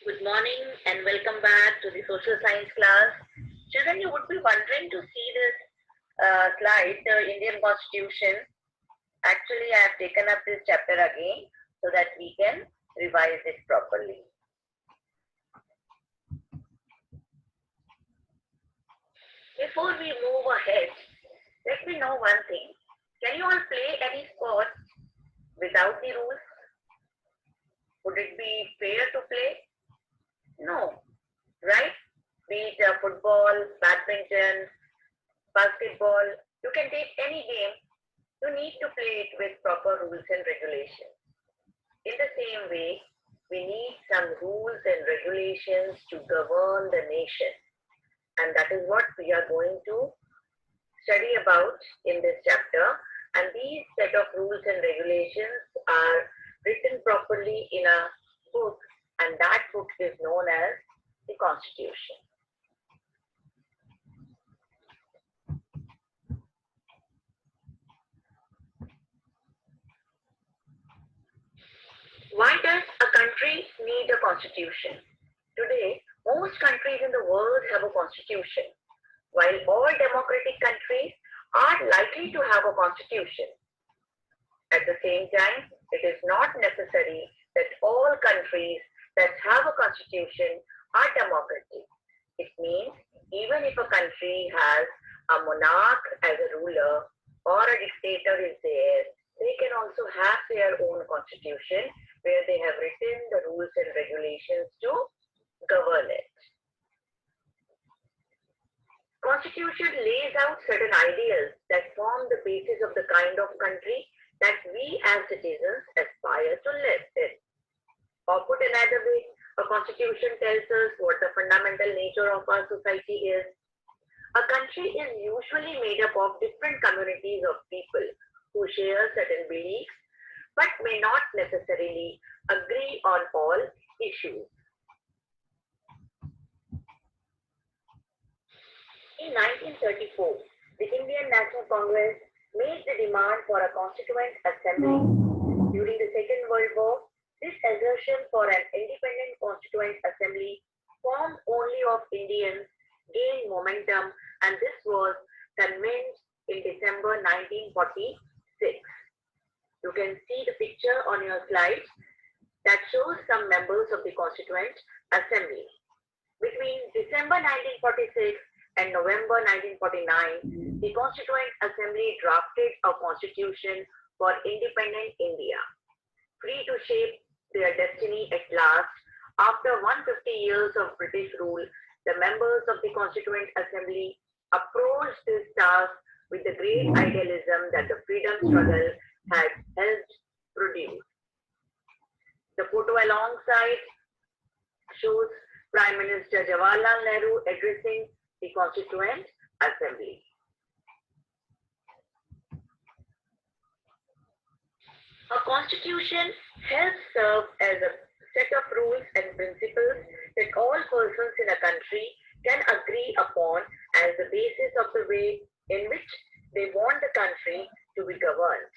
Good morning and welcome back to the social science class. Children, you would be wondering to see this slide, the Indian Constitution. Actually, I have taken up this chapter again so that we can revise it properly. Before we move ahead, let me know one thing. Can you all play any sport without the rules? Would it be fair to play? No, right? Be it football, badminton, basketball, you can take any game. You need to play it with proper rules and regulations. In the same way, we need some rules and regulations to govern the nation. And that is what we are going to study about in this chapter. And these set of rules and regulations are written properly in a book, and that book is known as the Constitution. Why does a country need a constitution? Today, most countries in the world have a constitution, while all democratic countries are likely to have a constitution. At the same time, it is not necessary that all countries that have a constitution are democratic. It means even if a country has a monarch as a ruler or a dictator is there, they can also have their own constitution where they have written the rules and regulations to govern it. Constitution lays out certain ideals that form the basis of the kind of country that we as citizens aspire to live in. Or put another way, a constitution tells us what the fundamental nature of our society is. A country is usually made up of different communities of people who share certain beliefs but may not necessarily agree on all issues. In 1934, the Indian National Congress made the demand for a Constituent Assembly. During the Second World War, this assertion for an independent Constituent Assembly formed only of Indians gained momentum, and this was convinced in December 1946. You can see the picture on your slide that shows some members of the Constituent Assembly. Between December 1946 and November 1949, the Constituent Assembly drafted a constitution for independent India. Free to shape their destiny at last, after 150 years of British rule, the members of the Constituent Assembly approached this task with the great idealism that the freedom struggle had helped produce. The photo alongside shows Prime Minister Jawaharlal Nehru addressing the Constituent Assembly. A constitution helps serve as a set of rules and principles that all persons in a country can agree upon as the basis of the way in which they want the country to be governed.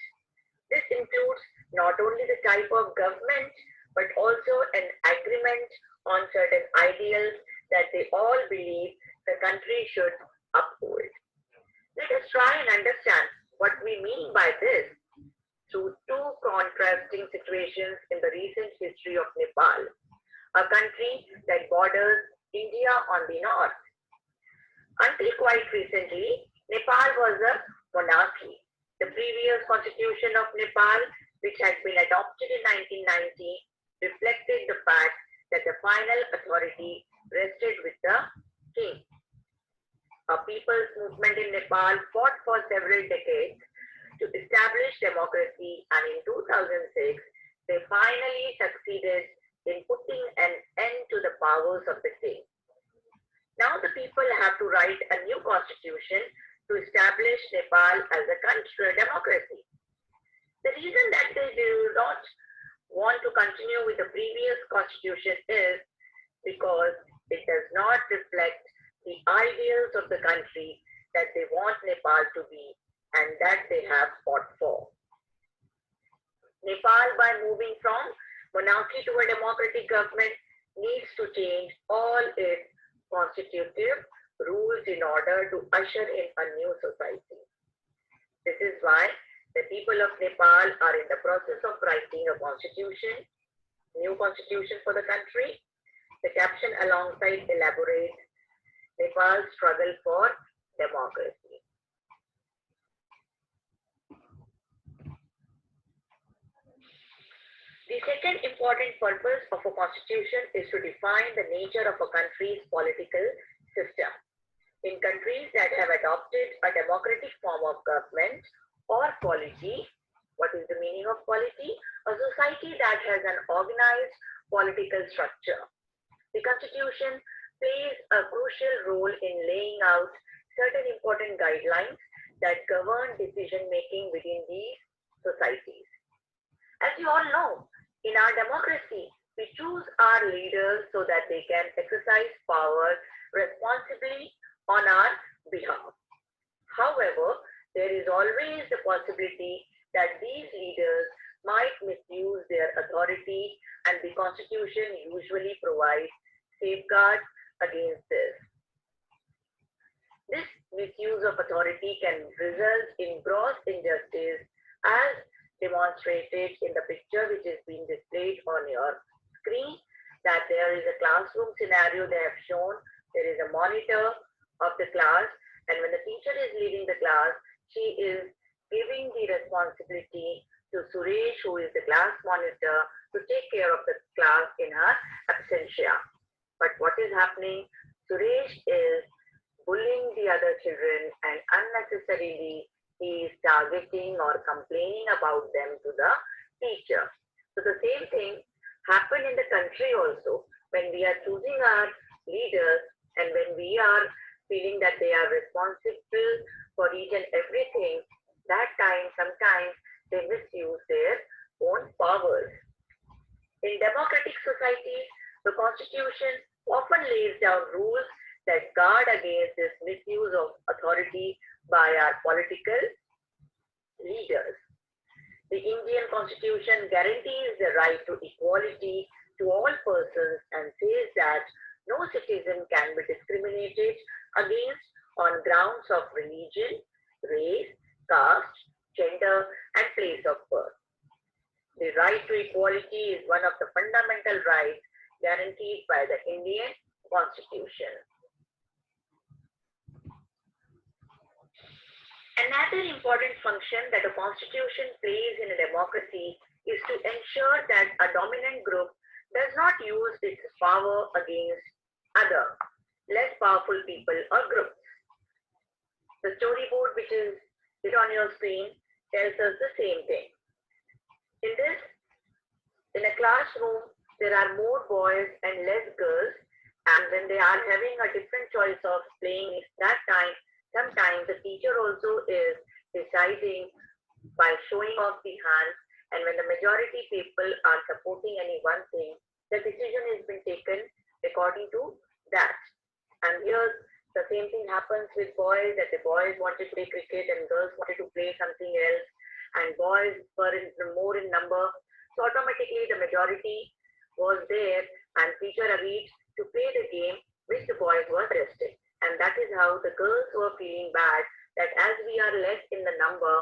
This includes not only the type of government, but also an agreement on certain ideals that they all believe the country should uphold. Let us try and understand what we mean by this through two contrasting situations in the recent history of Nepal, a country that borders India on the north. Until quite recently, Nepal was a monarchy. The previous constitution of Nepal, which had been adopted in 1990, reflected the fact that the final authority rested with the king. A people's movement in Nepal fought for several decades to establish democracy, and in 2006, they finally succeeded in putting an end to the powers of the king. Now the people have to write a new constitution to establish Nepal as a country, democracy. The reason that they do not want to continue with the previous constitution is because it does not reflect the ideals of the country that they want Nepal to be and that they have fought for. Nepal, by moving from monarchy to a democratic government, needs to change all its constitutive rules in order to usher in a new society. This is why the people of Nepal are in the process of writing a constitution, new constitution for the country. The caption alongside elaborates Nepal's struggle for democracy. The second important purpose of a constitution is to define the nature of a country's political system. In countries that have adopted a democratic form of government or polity, what is the meaning of polity? A society that has an organized political structure. The constitution plays a crucial role in laying out certain important guidelines that govern decision making within these societies. As you all know, in our democracy, we choose our leaders so that they can exercise power responsibly on our behalf. However, there is always the possibility that these leaders might misuse their authority, and the Constitution usually provides safeguards against this. This misuse of authority can result in gross injustice, as demonstrated in the picture which is being displayed on your screen, that there is a classroom scenario they have shown. There is a monitor of the class, and when the teacher is leaving the class, she is giving the responsibility to Suresh, who is the class monitor, to take care of the class in her absentia. But what is happening? Suresh is bullying the other children, and unnecessarily he is targeting or complaining about them to the teacher. So the same thing happened in the country also. When we are choosing our leaders and when we are feeling that they are responsible for each and everything, that time sometimes they misuse their own powers. In democratic societies, the Constitution often lays down rules that guard against this misuse of authority by our political leaders. The Indian Constitution guarantees the right to equality to all persons and says that no citizen can be discriminated against on grounds of religion, race, caste, gender, and place of birth. The right to equality is one of the fundamental rights guaranteed by the Indian Constitution. Another important function that a constitution plays in a democracy is to ensure that a dominant group does not use its power against other, less powerful people or groups. The storyboard which is on your screen tells us the same thing. In a classroom, there are more boys and less girls, and when they are having a different choice of playing at that time, sometimes the teacher also is deciding by showing off the hands, and when the majority people are supporting any one thing, the decision has been taken according to that. And here the same thing happens with boys, that the boys wanted to play cricket and girls wanted to play something else, and boys were more in number. So automatically the majority was there and teacher agreed to play the game which the boys were resting. And that is how the girls were feeling bad, that as we are less in the number,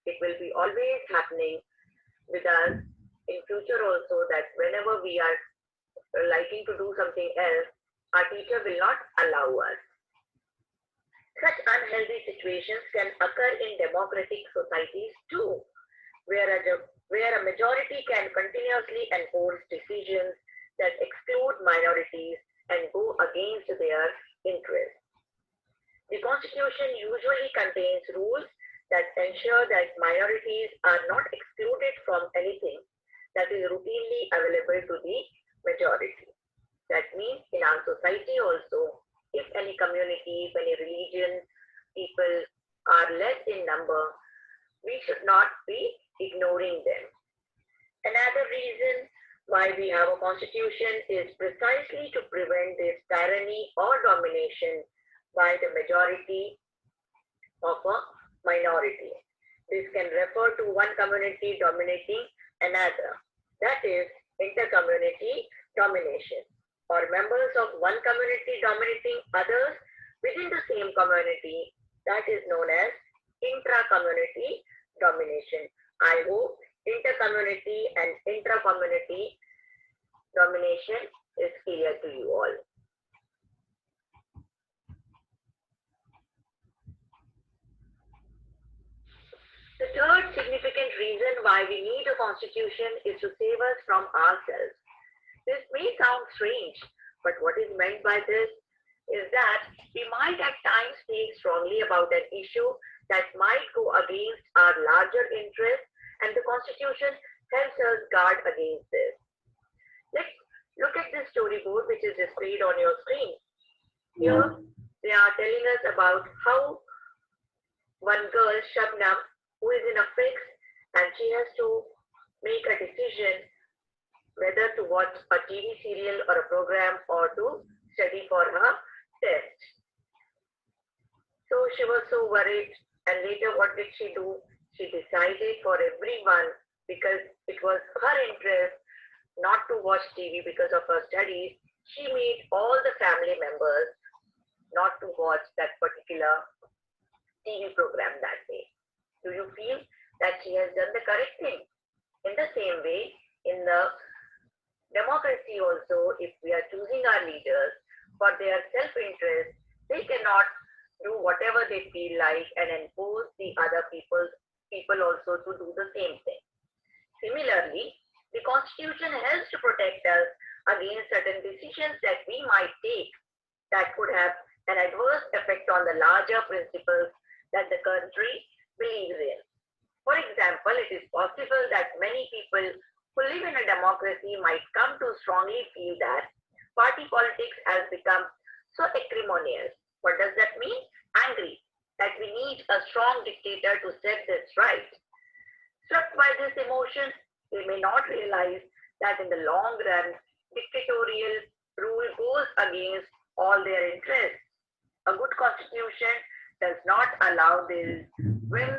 it will be always happening with us in future also, that whenever we are liking to do something else, our teacher will not allow us. Such unhealthy situations can occur in democratic societies too, where a majority can continuously enforce decisions that exclude minorities and go against their interests. The Constitution usually contains rules that ensure that minorities are not excluded from anything that is routinely available to the majority. That means in our society also, if any community, if any religion, people are less in number, we should not be ignoring them. Another reason why we have a constitution is precisely to prevent this tyranny or domination by the majority of a minority. This can refer to one community dominating another. That is intercommunity domination. or members of one community dominating others within the same community. That is known as intra-community domination. I hope inter-community and intra-community domination is clear to you all. The third significant reason why we need a constitution is to save us from ourselves. This may sound strange, but what is meant by this is that we might at times think strongly about an issue that might go against our larger interests, and the Constitution helps us guard against this. Let's look at this storyboard which is displayed on your screen. Here they are telling us about how one girl, Shabnam, who is in a fix, and she has to make a decision whether to watch a TV serial or a program or to study for her test. So she was so worried, and later what did she do? She decided for everyone, because it was her interest not to watch TV because of her studies, she made all the family members not to watch that particular TV program that day. Do you feel that she has done the correct thing? In the same way, in the democracy also, if we are choosing our leaders for their self-interest, they cannot do whatever they feel like and impose the other people also to do the same thing. Similarly, the Constitution helps to protect us against certain decisions that we might take that could have an adverse effect on the larger principles that the country believes in. For example, it is possible that many people who live in a democracy might come to strongly feel that party politics has become so acrimonious. What does that mean? Angry. That we need a strong dictator to set this right. Struck by this emotion, they may not realize that in the long run, dictatorial rule goes against all their interests. A good constitution does not allow this whim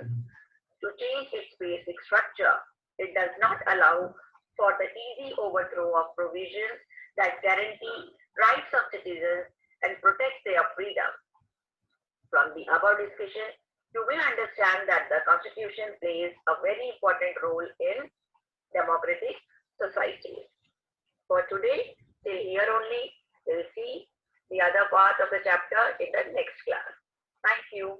to change its basic structure. It does not allow for the easy overthrow of provisions that guarantee rights of citizens and protect their freedom. From the above discussion, you will understand that the Constitution plays a very important role in democratic societies. For today, till here only, we'll see the other part of the chapter in the next class. Thank you.